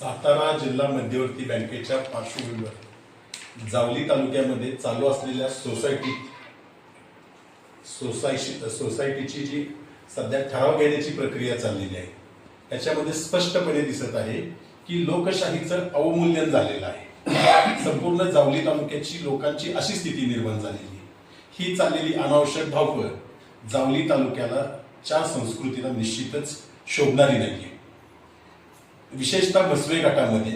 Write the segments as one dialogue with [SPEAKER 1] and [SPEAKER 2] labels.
[SPEAKER 1] सातारा जिल्हा मध्यवर्ती बँकेच्या पार्श्वभूमीवर जावली तालुक्यामध्ये चालू असलेल्या सोसायटीची जी सध्या ठराव घेण्याची प्रक्रिया चाललेली आहे त्याच्यामध्ये स्पष्टपणे दिसत आहे की लोकशाहीचं अवमूल्यन झालेलं आहे। संपूर्ण जावली तालुक्याची लोकांची अशी स्थिती निर्माण झालेली ही चाललेली अनावश्यक धावपळ जावली तालुक्याला च्या संस्कृतीला निश्चितच शोभणारी नाहीये। विशेषतः बसवे गटामध्ये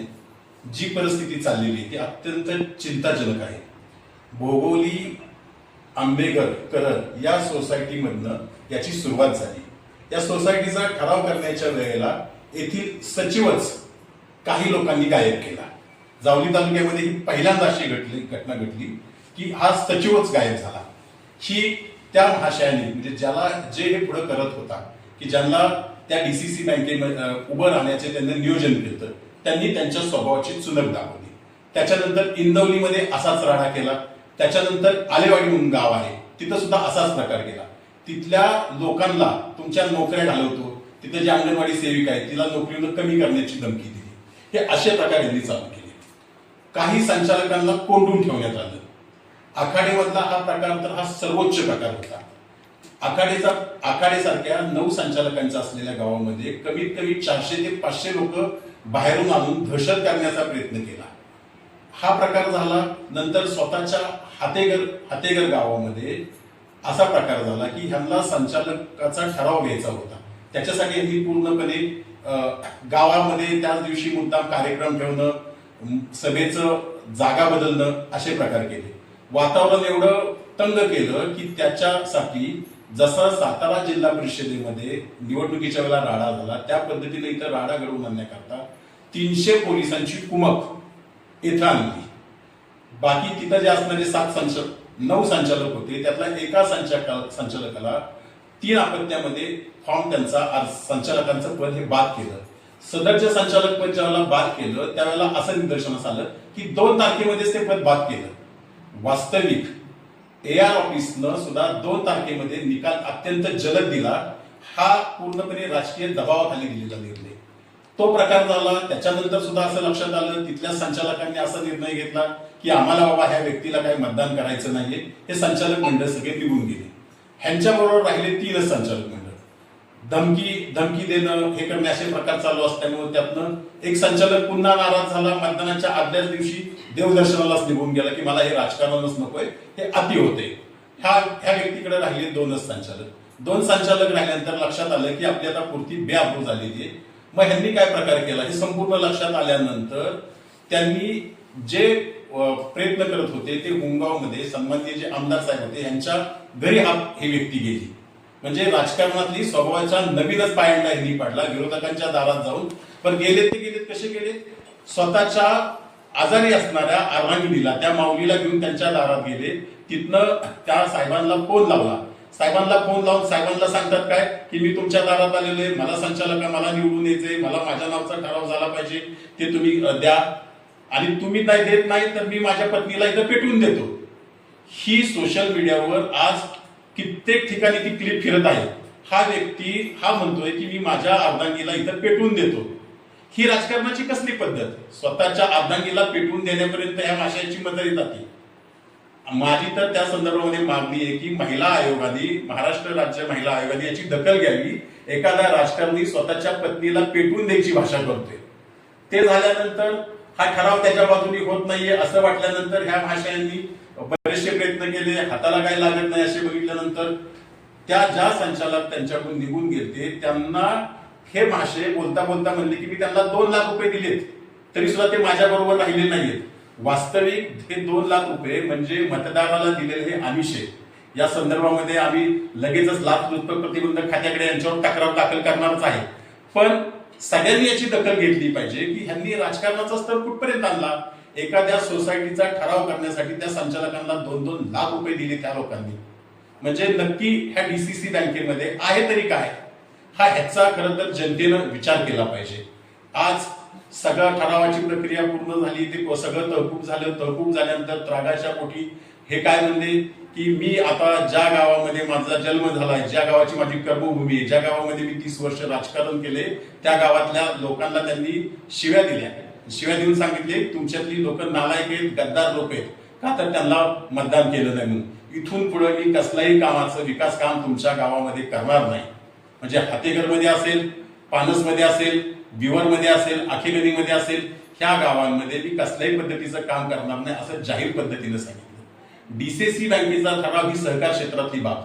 [SPEAKER 1] जी परिस्थिती चाललेली ती अत्यंत चिंताजनक आहे। भोगोली आंबेगर करत या सोसायटीमधनं याची सुरुवात झाली। या सोसायटीचा ठराव करण्याच्या वेळेला येथील सचिवच काही लोकांनी गायब केला। जावली तालुक्यामध्ये ही पहिल्यांदा अशी घटना घडली की हा सचिवच गायब झाला। ही त्या महाशयाने म्हणजे ज्याला जे हे पुढे करत होता की ज्यांना त्या डीसीसी बँकेमध्ये उभं राहण्याचे त्यांनी नियोजन केलं त्यांनी त्यांच्या स्वभावाची चुनक दाखवली। त्याच्यानंतर इंदवलीमध्ये असाच राडा केला। त्याच्यानंतर आलेवाडी म्हणून गाव आहे तिथं सुद्धा असाच प्रकार केला। तिथल्या लोकांना तुमच्या नोकऱ्या घालवतो, तिथे जी अंगणवाडी सेविका आहे तिला नोकरीनं कमी करण्याची धमकी दिली। हे असे प्रकार यांनी चालू केले। काही संचालकांना कोंडून ठेवण्यात आलं। आखाडेमधला हा प्रकार तर हा सर्वोच्च प्रकार होता। आखाडेसारख्या 9 संचालकांच्या असलेल्या गावामध्ये कमीत कमी 400 ते 500 लोक बाहेरून आणून दहशत करण्याचा प्रयत्न केला। हा प्रकार झाला। नंतर स्वतःच्या हातेगर गावामध्ये असा प्रकार झाला की ह्यांना संचालकाचा ठराव घ्यायचा होता। त्याच्यासाठी यांनी पूर्णपणे गावामध्ये त्याच दिवशी मुद्दाम कार्यक्रम ठेवणं, सभेचं जागा बदलणं असे प्रकार केले। वातावरण एवढं तंग केलं की त्याच्यासाठी जसा सातारा जिल्हा परिषदेमध्ये निवडणुकीच्या वेळेला राडा झाला त्या पद्धतीने इथं राडा घडवून आणण्याकरता 300 पोलिसांची कुमक इथं आणली। बाकी तिथं जे असणारे 9 संचालक होते त्यातला एका संचालकाला 3 अपत्यामध्ये फॉर्म त्यांचा संचालकांचं पद हे बाद केलं। सदरच्या संचालक पद ज्यावेळेला बाद केलं त्यावेळेला असं निदर्शनास आलं की 2 तारखेमध्येच ते पद बाद केलं। वास्तविक AR ऑफिसनं सुद्धा 2 तारखेमध्ये निकाल अत्यंत जलद दिला। हा पूर्णपणे राजकीय दबावाखाली दिलेला निर्णय तो प्रकार झाला। त्याच्यानंतर सुद्धा असं लक्षात आलं तिथल्या संचालकांनी असा निर्णय घेतला की आम्हाला बाबा ह्या व्यक्तीला काही मतदान करायचं नाहीये। हे संचालक मंडळ सगळे निघून गेले। ह्यांच्याबरोबर राहिले 3च संचालक मंडळ। धमकी देणं हे करणे असे प्रकार चालू असल्यामुळे त्यातनं एक संचालक पुन्हा नाराज झाला। मतदानाच्या आदल्याच दिवशी देवदर्शनालाच निघून गेला की मला हे राजकारणच नकोय, हे अति होते। ह्या व्यक्तीकडे राहिले 2च संचालक। 2 संचालक राहिल्यानंतर लक्षात आलं की आपली आता पुरती बेआबरू झालेली आहे। मग ह्यांनी काय प्रकार केला हे संपूर्ण लक्षात आल्यानंतर त्यांनी जे प्रयत्न करत होते ते हुंगावमध्ये सन्माननीय जे आमदार साहेब होते यांच्या घरी ही व्यक्ती गेली। म्हणजे राजकारणातली स्वभावाचा नवीनच पायंडा ह्यांनी पाडला विरोधकांच्या दारात जाऊन। पण गेलेत कसे गेले? स्वतःच्या आजारी असणाऱ्या अर्धांगिनीला त्या माऊलीला घेऊन त्यांच्या दारात गेले। तिथनं त्या साहेबांना फोन लावला। साहेबांना फोन लावून साहेबांना सांगतात काय की मी तुमच्या दारात आलेले, मला संचालक मला निवडून यायचे, मला माझ्या नावाचा ठराव झाला पाहिजे, ते तुम्ही द्या आणि तुम्ही नाही देत नाही तर मी माझ्या पत्नीला इथं पेटवून देतो। ही सोशल मीडियावर आज कित्येक ठिकाणी ती क्लिप फिरत आहे। हा व्यक्ती हा म्हणतोय की मी माझ्या अर्धांगीला इथं पेटवून देतो। ही राजकारणाची कसली पद्धत? स्वतःच्या अर्धांगीला पेटवून देण्यापर्यंत ह्या माशाची मदत येतात। माझी तर त्या संदर्भामध्ये मागणी आहे की महिला आयोगाने, महाराष्ट्र राज्य महिला आयोगाने याची दखल घ्यावी। एखादा राजकारणी स्वतःच्या पत्नीला पेटवून द्यायची भाषा करतोय, ते झाल्यानंतर हा ठराव त्याच्या बाजूने होत नाहीये असं वाटल्यानंतर ह्या भाषांनी बरेचसे प्रयत्न केले, हाताला काही लागत नाही असे बघितल्यानंतर त्या ज्या संचालक त्यांच्याकडून निघून गेले त्यांना हे भाषे बोलता म्हणले की मी त्यांना 2 लाख रुपये दिलेत तरी सुद्धा ते माझ्या बरोबर राहिले नाहीयेत। वास्तविक हे 2 लाख रुपये म्हणजे मतदाराला दिलेले हे आमिष आहे। या संदर्भामध्ये आम्ही लगेचच लाचलुचपत प्रतिबंधक खात्याकडे यांच्यावर तक्रार दाखल करणारच आहे। पण सगळ्यांनी याची दखल घेतली पाहिजे की ह्यांनी राजकारणाचा स्तर कुठपर्यंत आणला। एखाद्या सोसायटीचा ठराव करण्यासाठी त्या संचालकांना 2-2 लाख रुपये दिले त्या लोकांनी। म्हणजे नक्की ह्या डीसीसी बँकेमध्ये आहे तरी काय? ह्याचा खरं तर जनतेनं विचार केला पाहिजे। आज सगळ्या ठरावाची प्रक्रिया पूर्ण झाली, ते सगळं तहकूब झालं। तहकूब झाल्यानंतर त्रागाच्या पोटी हे काय म्हणले की मी आता ज्या गावामध्ये माझा जन्म झालाय, ज्या गावाची माझी कर्मभूमी आहे, ज्या गावामध्ये मी 30 वर्ष राजकारण केले, त्या गावातल्या लोकांना त्यांनी शिव्या दिल्या. शिव्या देऊन सांगितले तुमच्यातली लोक नालायक आहेत, गद्दार लोक आहेत, का तर त्यांना मतदान केलं नाही म्हणून. इथून पुढे मी कसल्याही कामाचं विकास काम तुमच्या गावामध्ये करणार नाही. म्हणजे हातेघरमध्ये असेल, पानसमध्ये असेल, बिवरमध्ये असेल, आखेगणीमध्ये असेल, ह्या गावांमध्ये मी कसल्याही पद्धतीचं काम करणार नाही असं जाहीर पद्धतीने सांगितलं. डीसीसी बँकेचा ठराव ही सहकार क्षेत्रातली बाब.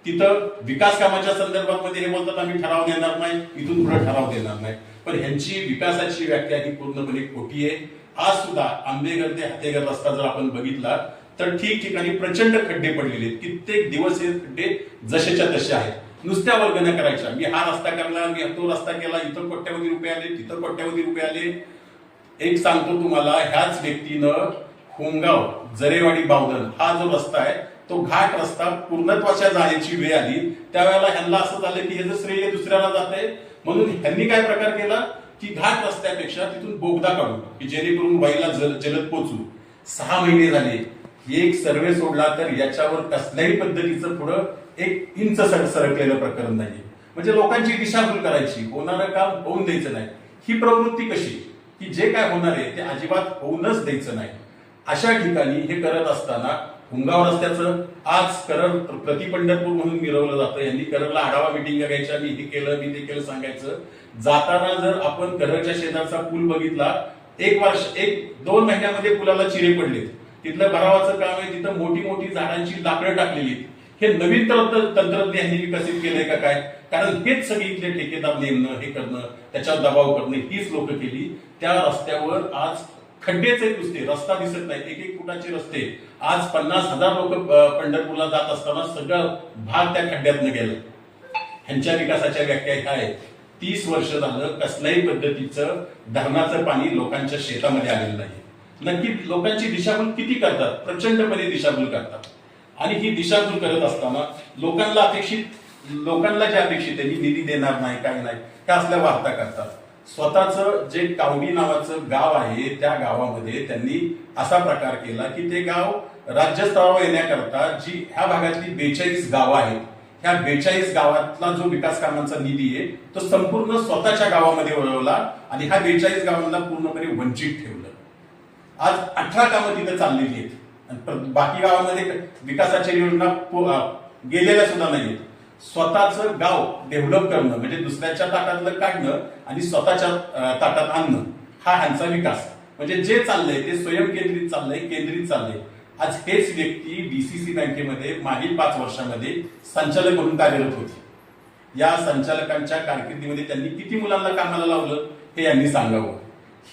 [SPEAKER 1] तिथं विकास कामाच्या संदर्भामध्ये हे बोलतात आम्ही ठराव देणार नाही, इथून पुढे ठराव देणार नाही. पण ह्यांची विकासाची व्याख्या ही पूर्णपणे खोटी आहे. आज सुद्धा आंबेघर ते हातेघर रस्ता जर आपण बघितला तर ठिकठिकाणी प्रचंड खड्डे पडलेले आहेत. कित्येक दिवस हे खड्डे जसेच्या तसे आहेत. नुसत्या वर्गण्या करायच्या, मी हा रस्ता करला, मी तो रस्ता केला, इथं कोट्यवधी रुपये आले, तिथं कोट्यवधी रुपये आले. एक सांगतो तुम्हाला, ह्याच व्यक्तीनं होमगाव जरेवाडी बावधन हा जो रस्ता आहे तो घाट रस्ता पूर्णत्वाच्या जाण्याची वेळ आली त्यावेळेला ह्यांना असं झालं की याचं श्रेय दुसऱ्याला जात आहे, म्हणून ह्यांनी काय प्रकार केला की घाट रस्त्यापेक्षा तिथून बोगदा काढू की जेणेकरून वाईला जलद पोचू. 6 महिने झाले, एक सर्वे सोडला तर याच्यावर कसल्याही पद्धतीचं पुढं 1 इंच सरकलेलं प्रकरण नाही. म्हणजे लोकांची दिशाभूल करायची, होणारं काम होऊन द्यायचं नाही. ही प्रवृत्ती कशी की जे काय होणार आहे ते अजिबात होऊनच द्यायचं नाही. अशा ठिकाणी हे करत असताना हुंगाव रस्त्याचं आज करर प्रति पंढरपूर म्हणून मिरवलं जातं. यांनी कररला आढावा मिटिंग घ्यायच्या, मी हे केलं मी ते केलं सांगायचं. जाताना जर आपण कररच्या शेजारचा पूल बघितला, 1-2 महिन्यामध्ये पुलाला चिरे पडलेत. तिथलं भरावाचं काम आहे, तिथं मोठी मोठी झाडांची लाकडं टाकलेली. हे नवीन तंत्रज्ञ यांनी विकसित केलंय का काय? कारण हेच सगळी इथले ठेकेदार नेमणं, हे करणं, त्याच्यावर दबाव करणं हीच लोक केली. त्या रस्त्यावर आज खड्डेच आहेत नुसते, रस्ता दिसत नाही. 1-1 फुटाचे रस्ते. आज 50,000 लोक पंढरपूरला जात असताना सगळं भाग त्या खड्ड्यातनं गेलं. ह्यांच्या विकासाच्या व्याख्या ह्या आहेत. 30 वर्ष झालं कसल्याही पद्धतीचं धरणाचं पाणी लोकांच्या शेतामध्ये आलेलं नाही. नक्की लोकांची दिशाभूल किती करतात, प्रचंडपणे दिशाभूल करतात. आणि ही दिशाभूल करत असताना लोकांना जे अपेक्षित आहे निधी देणार नाही, काही नाही, त्या असल्या वार्ता करतात. स्वतःचं जे कावडी नावाचं गाव आहे त्या गावामध्ये त्यांनी असा प्रकार केला की ते गाव राज्यस्तरावर येण्याकरता जी ह्या भागातली 42 गावं आहेत, ह्या 42 गावातला जो विकास कामांचा निधी आहे तो संपूर्ण स्वतःच्या गावामध्ये वळवला आणि ह्या 42 गावांना पूर्णपणे वंचित ठेवलं. आज 18 कामं तिथे चाललेली आहेत आणि बाकी गावामध्ये विकासाच्या योजना गेलेल्या सुद्धा नाहीत. स्वतःचं गाव डेव्हलप करणं म्हणजे दुसऱ्याच्या ताटातलं काढणं आणि स्वतःच्या ताटात आणणं, हा ह्यांचा विकास. म्हणजे जे चाललंय ते स्वयंकेंद्रित चाललंय, केंद्रित चाललंय. आज हेच व्यक्ती डीसीसी बँकेमध्ये मागील 5 वर्षामध्ये संचालक म्हणून कार्यरत होती. या संचालकांच्या कारकिर्दीमध्ये त्यांनी किती मुलांना कामाला लावलं हे यांनी सांगावं.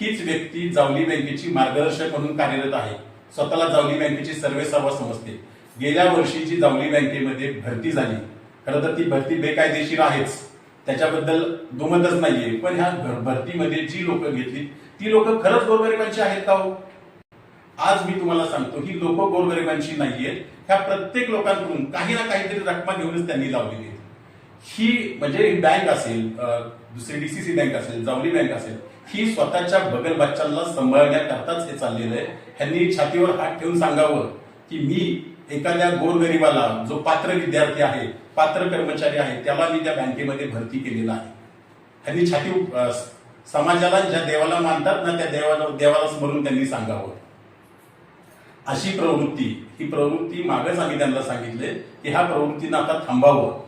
[SPEAKER 1] हीच व्यक्ती जावली बँकेची मार्गदर्शक म्हणून कार्यरत आहे. स्वतःला जावली बँकेची सर्वेसर्वा समजते. गेल्या वर्षी जी जावली बँकेमध्ये भरती झाली, खरं तर ती भरती बेकायदेशीर आहेच, त्याच्याबद्दल दुमतच नाहीये. पण ह्या भरतीमध्ये जी लोक घेतली ती लोक खरंच गोरगरिबांची आहेत का हो? आज मी तुम्हाला सांगतो ही लोक गोरगरिबांची नाहीयेत. ह्या प्रत्येक लोकांकडून काही ना काहीतरी रक्कम घेऊनच त्यांनी लावलेली आहे. ही म्हणजे बँक असेल, दुसरी डीसीसी बँक असेल, जावली बँक असेल, ही स्वतःच्या बगल बच्चांना सांभाळण्याकरताच हे चाललेलं आहे. ह्यांनी छातीवर हात ठेवून सांगावं की मी एखाद्या गोरगरिबाला जो पात्र विद्यार्थी आहे, पात्र कर्मचारी आहे, त्याला मी त्या बँकेमध्ये भरती केलेला आहे. त्यांनी छाती समाजाला ज्या देवाला मानतात ना त्या देवाला स्मरून त्यांनी सांगावं. अशी ही प्रवृत्ती मागच आम्ही त्यांना सांगितले की ह्या प्रवृत्तीनं आता थांबावं.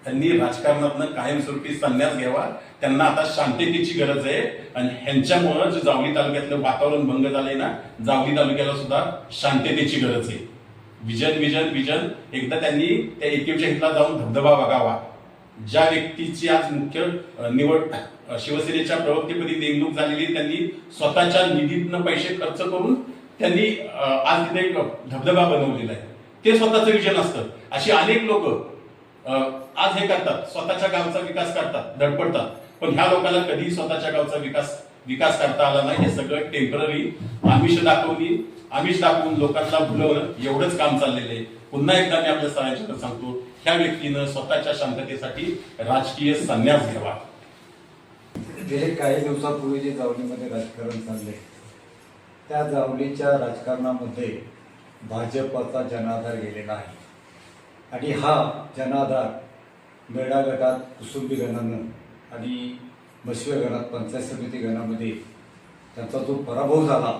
[SPEAKER 1] त्यांनी राजकारणातनं कायमस्वरूपी संन्यास घ्यावा. त्यांना आता शांततेची गरज आहे आणि ह्यांच्यामुळं जे जावली तालुक्यातलं वातावरण भंग झालंय ना, जावली तालुक्याला सुद्धा शांततेची गरज आहे. विजन एकदा त्यांनी त्या एकेच्या हितला जाऊन धबधबा बघावा. ज्या व्यक्तीची आज मुख्य निवड शिवसेनेच्या प्रवक्तेपदी नेमणूक झालेली, त्यांनी स्वतःच्या निधीतनं पैसे खर्च करून त्यांनी आज तिथे एक धबधबा बनवलेला आहे. ते स्वतःचं विजन असतं. अशी अनेक लोक आज हे करतात, स्वतःच्या गावचा विकास करतात, धडपडतात, पण ह्या लोकांना कधी स्वतःच्या गावचा विकास करता आला नाही. हे सगळं टेम्पररी आमिष दाखवून लोकांना भुलवणं एवढंच काम चाललेलं आहे. पुन्हा एकदा मी आपल्या सगळ्यांना सांगतो, ह्या व्यक्तीनं स्वतःच्या शांततेसाठी राजकीय संन्यास घ्यावा.
[SPEAKER 2] गेले काही दिवसापूर्वी जे जावलीमध्ये राजकारण चालले, त्या जावलीच्या राजकारणामध्ये भाजपचा जनाधार गेलेला आहे आणि हा जनाधार मेढा गटात कुसुंबी गणानं आणि मशिवे गणात पंचायत समिती गणामध्ये त्यांचा जो पराभव झाला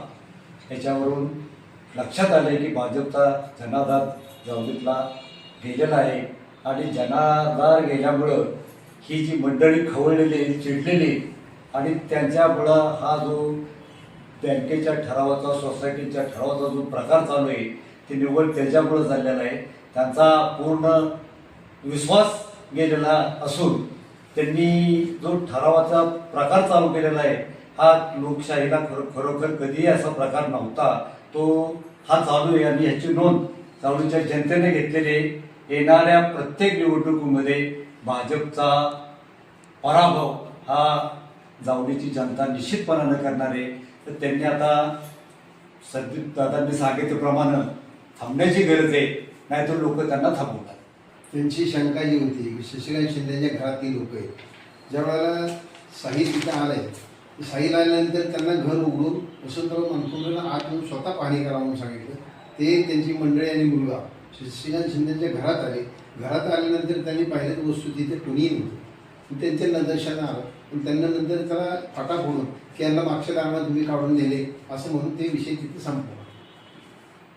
[SPEAKER 2] याच्यावरून लक्षात आले की भाजपचा जनाधार जावळीतला गेलेला आहे आणि जनाधार गेल्यामुळं ही जी मंडळी खवळलेली चिडलेली आणि त्यांच्यामुळं हा जो बँकेच्या ठरावाचा सोसायटीच्या ठरावाचा जो प्रकार चालू आहे ते निव्वळ त्याच्यामुळं झालेला आहे. त्यांचा पूर्ण विश्वास गेलेला असून त्यांनी जो ठरावाचा प्रकार चालू केलेला आहे हा लोकशाहीला खरोखर कधीही असा प्रकार नव्हता. तो हा चालू आहे आणि ह्याची नोंद जावळीच्या जनतेने घेतलेली आहे. येणाऱ्या प्रत्येक निवडणुकीमध्ये भाजपचा पराभव हा जावळीची जनता निश्चितपणानं करणार आहे. तर त्यांनी आता संदीप दादांनी सांगितल्याप्रमाणे थांबण्याची गरज आहे, नाहीतर लोक त्यांना थांबवतात.
[SPEAKER 3] त्यांची शंका जी होती की शशिकांत शिंदेच्या घरातील लोक आहेत, ज्या वेळेला साहिल तिथं आलंय, साहिल आल्यानंतर त्यांना घर उघडून वसंतराव मनकुंडला आत येऊन स्वतः पाहणी करा म्हणून सांगितलं. ते त्यांची मंडळी आणि मुलगा शशिकांत शिंदेच्या घरात आले. घरात आल्यानंतर त्यांनी पाहिलं वस्तू तिथे कुणीही नव्हती. त्यांच्या निदर्शनाला आलं पण त्यांना नंतर त्याला फाटा फोडून की यांना मागच्या दाराला तुम्ही काढून नेले असं म्हणून ते विषय तिथे संपला.